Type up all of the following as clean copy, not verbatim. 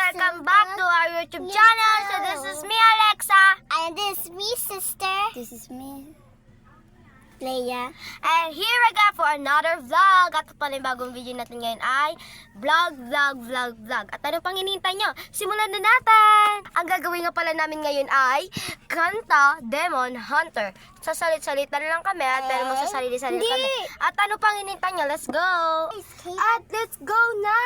welcome back to our YouTube channel. So this is me, Alexa. And this is me, sister. This is me, Leia. And here again for another vlog. At pala yung bagong video natin ngayon ay vlog. At ano pang hinihintay nyo? Simulan na natin! Ang gagawin nga pala namin ngayon ay Kanta Demon Hunter. Sasalit-salitan lang kami at pero magsasarili-sarili kami. At ano pang hinihintay nyo? Let's go! At let's go na!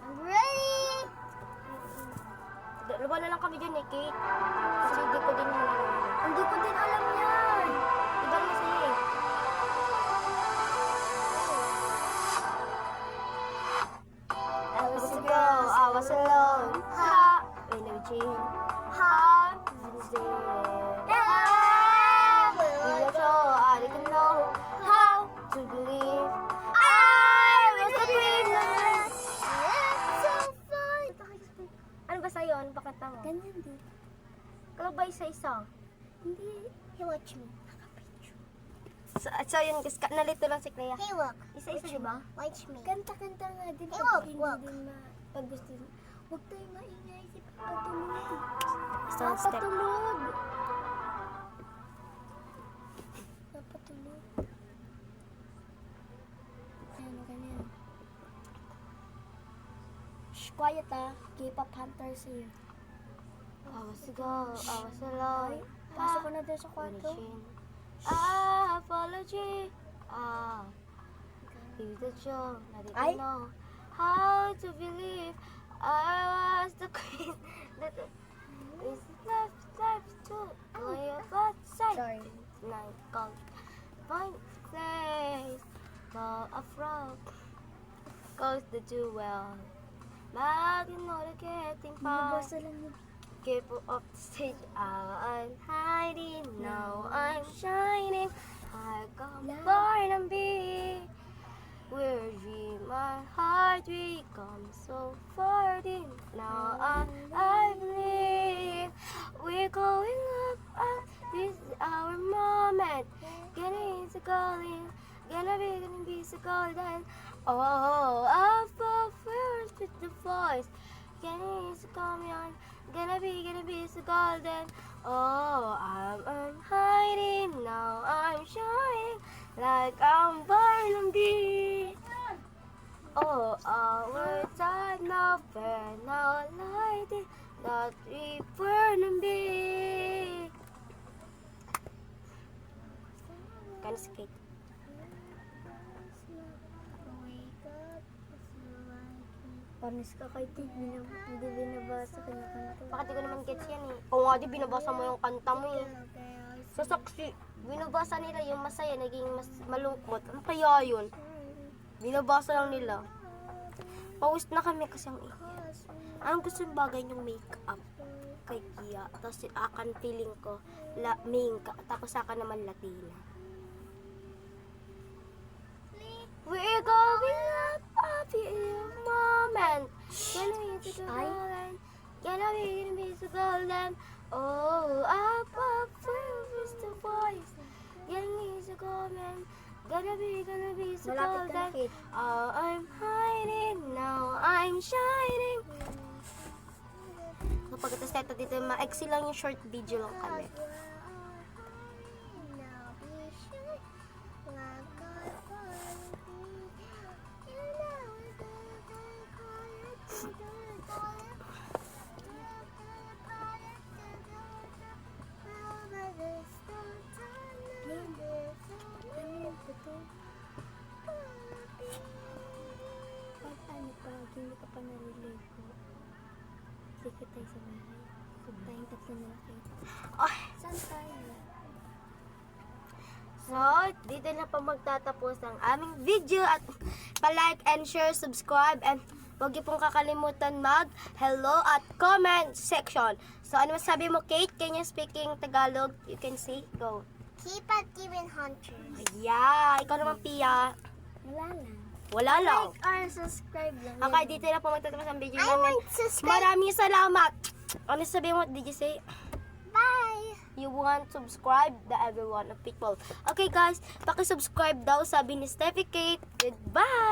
I'm ready. Luwa na lang kami dyan eh, Kate. Kasi hindi ko din alam. Hindi ko din alam yan. Iba na sa'yo eh. I was a girl, I was alone. Ha! In a dream. Ha! This is it. We are so I didn't know how to believe. I was a princess. It's so fun. Ano ba sa'yo? Ano ba kanta mo? Ganyan din. Kalabay sa isang. Hindi. Hey, watch me. So yun, guys, nalito lang si Clea. Hey, look. Isa-isa, di ba? Watch me. Kanta-kanta nga din. Hey, look, look. Pag gusto nyo. Huwag tayong maingay si Papatulog. Isang step. Papatulog. Papatulog. Ano ganyan? Shh, quiet ah. K-pop hunter sa'yo. I was a girl, I was alone. Pasok ko na din sa kwarto. Apology. Leave the joke. I Ay. didn't know how to believe I was the queen. It's life to play a bad side. Sorry. Night called find place for a frog. Goes the jewel. But you know the getting far. Nabasa lang yun. Keep up the stage, I'm hiding, now I'm shining. I come born and be. We're dream, my heart becomes so farting. Now I believe we're going up. This is our moment. Getting into calling, gonna be so golden. Oh, up of first with the voice. Getting into coming on. Gonna be so golden. Oh, I'm hiding, now I'm shining like I'm Barnaby. Oh, our time now fair, now lighting that we Barnaby. Kind of skate. Panis ka kay Tig. Hindi binabasa ka na kanta. Bakit di ko naman gets yan eh? Oo nga di, binabasa mo yung kanta mo eh. Sa saksi, binabasa nila yung masaya, naging mas malungkot. Ano kaya yun? Binabasa lang nila. Pawis na kami kasi ang ingay. Anong gusto yung bagay niyong make-up kay Kia? Tapos akan feeling ko, Mingka. Tapos akan naman Latina. We're going up your moment. Gonna be so golden. Gonna be so golden. Oh, up is the voice. Gonna be so golden. Gonna be so Malapit ka na, golden. Kate. Oh, I'm hiding, now I'm shining. Kapag ito dito, ma-exi lang yung short video lang kami. Paano pag hindi ka pa naliligo? Sikit tayo sa bahay. Huwag tayong tatlo na nakita. Ay, Saan tayo? so, dito na pa magtatapos ang aming video at pa-like and share, subscribe, and huwag niyo pong kakalimutan mag-hello at comment section. So, ano masabi mo, Kate? Can you speaking Tagalog? You can say, go. Keep at Demon Hunters. Yeah, ikaw naman, Pia. Wala lang. Wala lang. Like or subscribe lang. Okay, dito na po magtatapos ang video I namin. want subscribe. Maraming salamat. Ano sabi mo? Did you say? Bye. You want to subscribe the everyone of people. Okay guys, paki-subscribe daw sabi ni Steffi Kate. Goodbye!